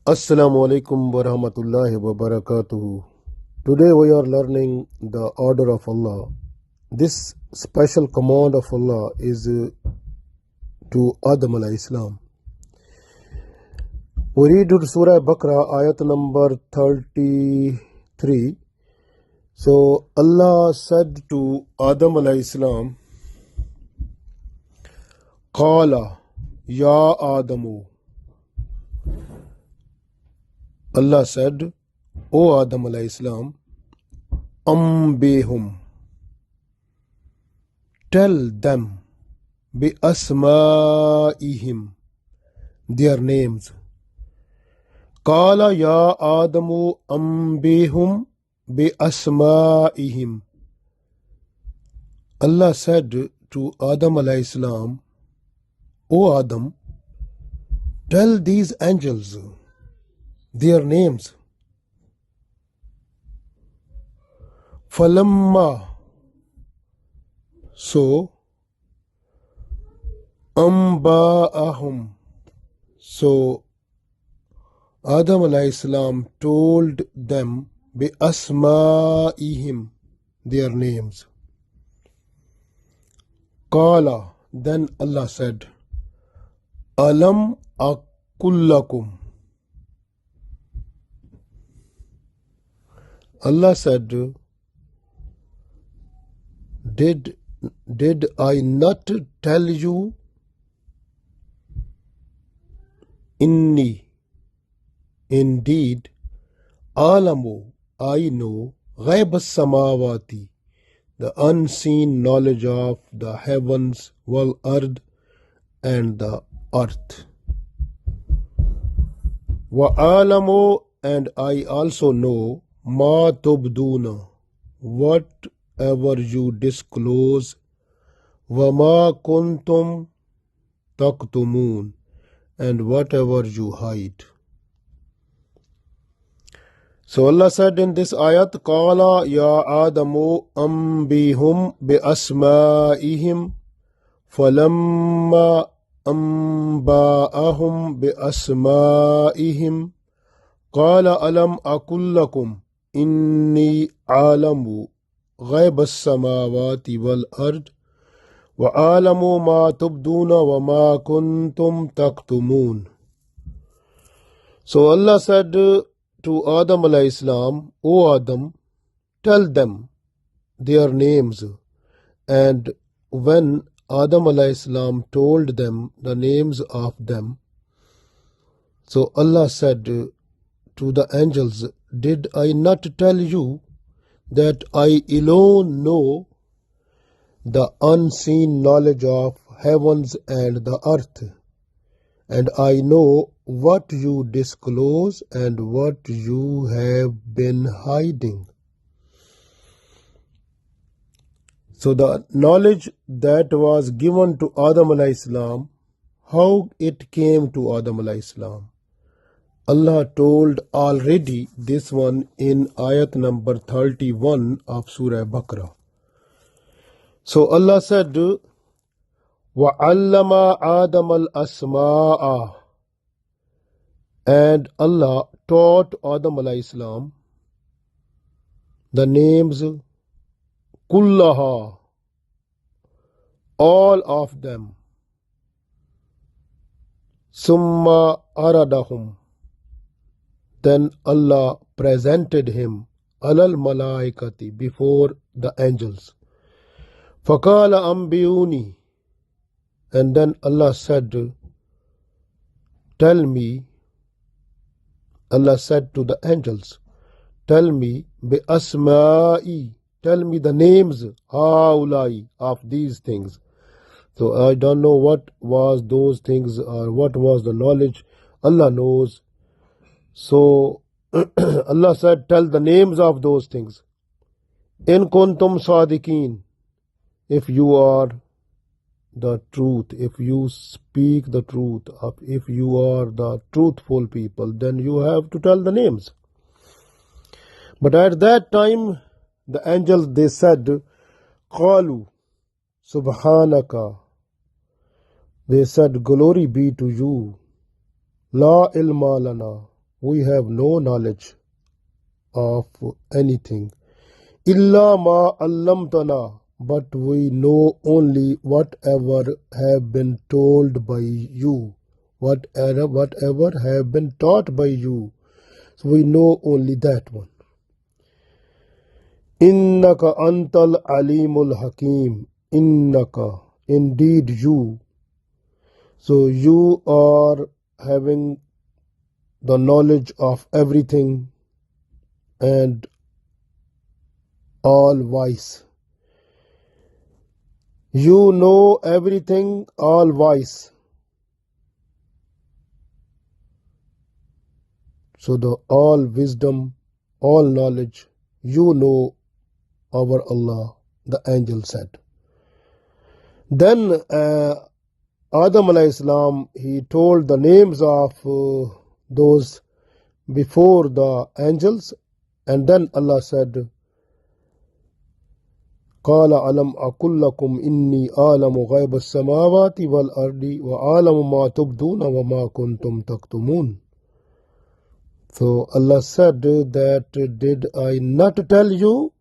Assalamu alaikum wa rahmatullahi wa barakatuhu. Today we are learning the order of Allah. This special command of Allah is to Adam alayhi salam. We read Surah Baqarah ayat number 33. So Allah said to Adam alayhi salam, Qala ya Adamu. Allah said, O Adam alayhi salam, Ambihum, tell them, bi asma'ihim, their names. Qala ya Adamu ambihum bi asma'ihim. Allah said to Adam alayhi salam, O Adam, tell these angels their names. Falamma, so amba'ahum, so Adam alayhi salam told them bi asma'ihim, their names. Qala, then Allah said, Alam akullakum. Allah said, did I not tell you? Inni, indeed, alamu, I know, ghaib as-samawati, the unseen knowledge of the heavens, wal ard, and the earth. Wa alamu, and I also know, ma tubduna, whatever you disclose, wa ma kuntum taktumun, and whatever you hide. So Allah said in this ayat, Qala ya Adamu ambihum bi asma'ihim, falamma amba'ahum bi asma'ihim, Qala alam aqul lakum inni alamu ghayb as-samawati wal ard wa alamu ma tubduna wa ma kuntum taktumun. So Allah said to Adam alayhi salam, O Adam, tell them their names. And when Adam alayhi salam told them the names of them, so Allah said to the angels, did I not tell you that I alone know the unseen knowledge of heavens and the earth, and I know what you disclose and what you have been hiding. So the knowledge that was given to Adam alayhi salam, how it came to Adam alayhi salam, Allah told already this one in ayat number 31 of Surah Baqarah. So Allah said, وَعَلَّمَ آدَمَ الْأَسْمَاءَ, and Allah taught Adam alayhi salam the names kullaha, all of them. Summa aradahum, then Allah presented him alal malaikati, before the angels. Faqala ambiyuni, and then Allah said, tell me, Allah said to the angels, tell me bi asma'i, tell me the names haulai, of these things. So I don't know what was those things or what was the knowledge. Allah knows. So Allah said, tell the names of those things. In kuntum sadiqeen, if you are the truth, if you speak the truth, if you are the truthful people, then you have to tell the names. But at that time, the angels, they said, Qalu Subhanaka, they said, glory be to you, La ilma lana, we have no knowledge of anything. Illa ma allamtana, but we know only whatever have been told by you, whatever have been taught by you. So we know only that one. Innaka antal alimul hakim. Innaka, indeed you. So you are having the knowledge of everything and all wise. You know everything, all wise. So the all wisdom, all knowledge, you know our Allah, the angel said. Then Adam alayhi salam, he told the names of those before the angels, and then Allah said, قال ألم أقل لكم إني أعلم غيب السماوات والأرض وأعلم ما تبدون وما كنتم تكتمون. So Allah said that, did I not tell you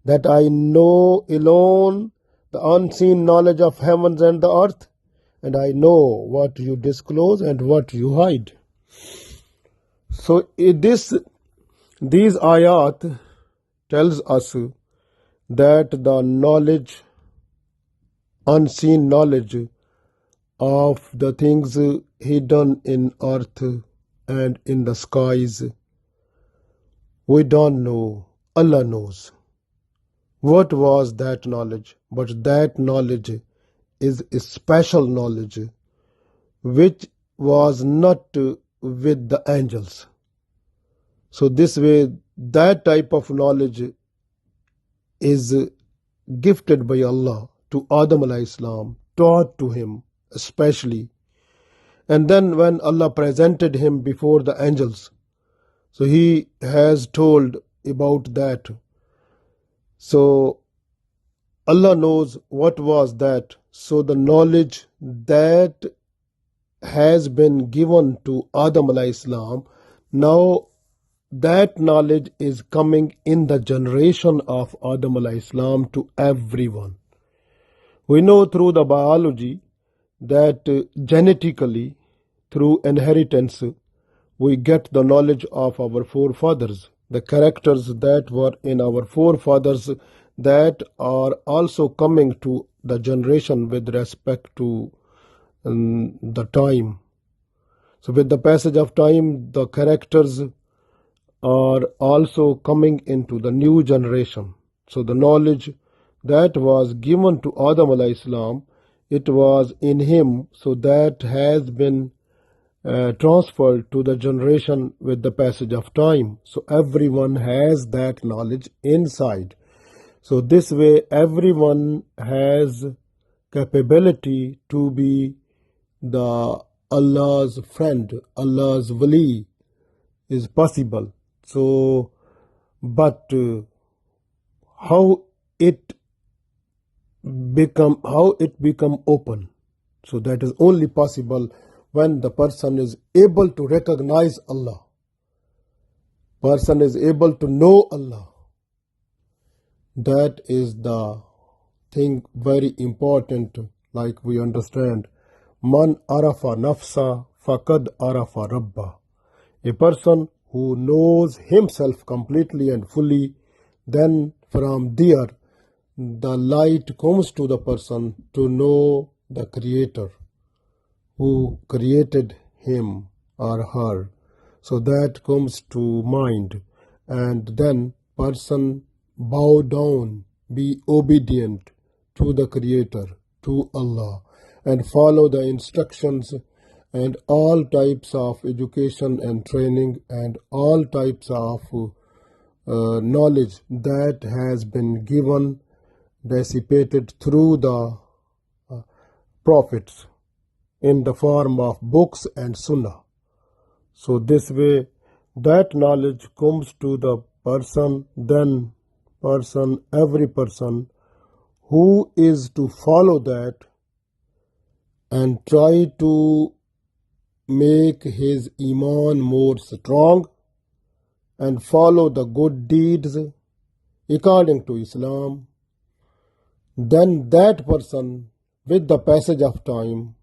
that I know alone the unseen knowledge of heavens and the earth, and I know what you disclose and what you hide. So these ayat tells us that the knowledge, unseen knowledge of the things hidden in earth and in the skies, we don't know. Allah knows. What was that knowledge? But that knowledge is a special knowledge which was not with the angels. So this way, that type of knowledge is gifted by Allah to Adam alayhi salam, taught to him especially. And then when Allah presented him before the angels, so he has told about that. So Allah knows what was that. So the knowledge that has been given to Adam alayhi salam, now that knowledge is coming in the generation of Adam alayhi salam to everyone. We know through the biology that genetically, through inheritance, we get the knowledge of our forefathers, the characters that were in our forefathers that are also coming to the generation with respect to the time. So with the passage of time, the characters are also coming into the new generation. So the knowledge that was given to Adam alayhi salam, it was in him, so that has been transferred to the generation with the passage of time. So everyone has that knowledge inside. So this way everyone has capability to be the Allah's friend, Allah's wali is possible. So, but how it become open? So that is only possible when the person is able to recognize Allah. Person is able to know Allah. That is the thing very important, like we understand. Man arafa nafsa faqad arafa rabba. A person who knows himself completely and fully, then from there the light comes to the person to know the Creator who created him or her. So that comes to mind, and then person bow down, be obedient to the Creator, to Allah, and follow the instructions and all types of education and training and all types of knowledge that has been given, dissipated through the prophets in the form of books and sunnah. So this way that knowledge comes to the person, then every person who is to follow that and try to make his iman more strong and follow the good deeds according to Islam, then that person, with the passage of time,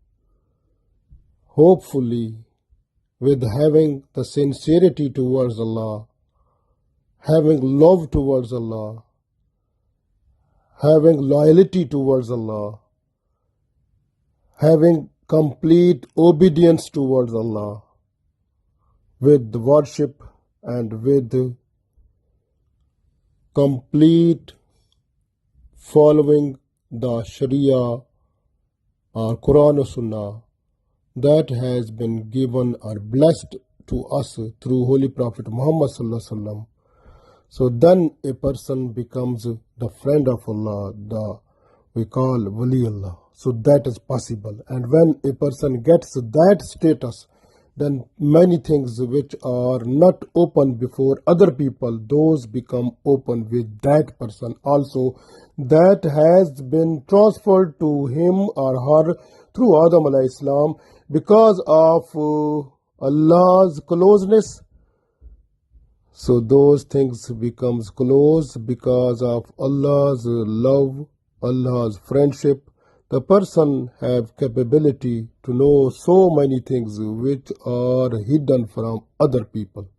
hopefully with having the sincerity towards Allah, having love towards Allah, having loyalty towards Allah, having complete obedience towards Allah, with worship and with complete following the Sharia or Quran or Sunnah that has been given or blessed to us through Holy Prophet Muhammad Sallallahu Alaihi Wasallam. So then a person becomes the friend of Allah, we call Wali Allah. So that is possible. And when a person gets that status, then many things which are not open before other people, those become open with that person also, that has been transferred to him or her through Adam alayhi salam because of Allah's closeness. So those things becomes close because of Allah's love, Allah's friendship. The person have capability to know so many things which are hidden from other people.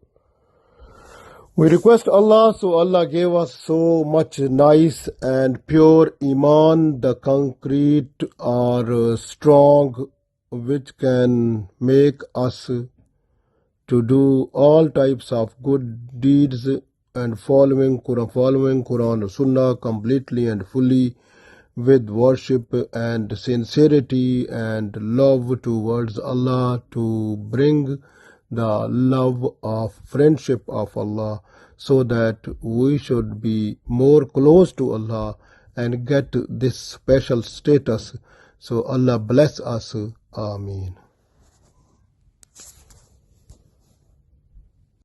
We request Allah, so Allah gave us so much nice and pure iman, the concrete or strong, which can make us to do all types of good deeds and following Quran or Sunnah completely and fully, with worship and sincerity and love towards Allah, to bring the love of friendship of Allah, so that we should be more close to Allah and get this special status. So Allah bless us. Ameen.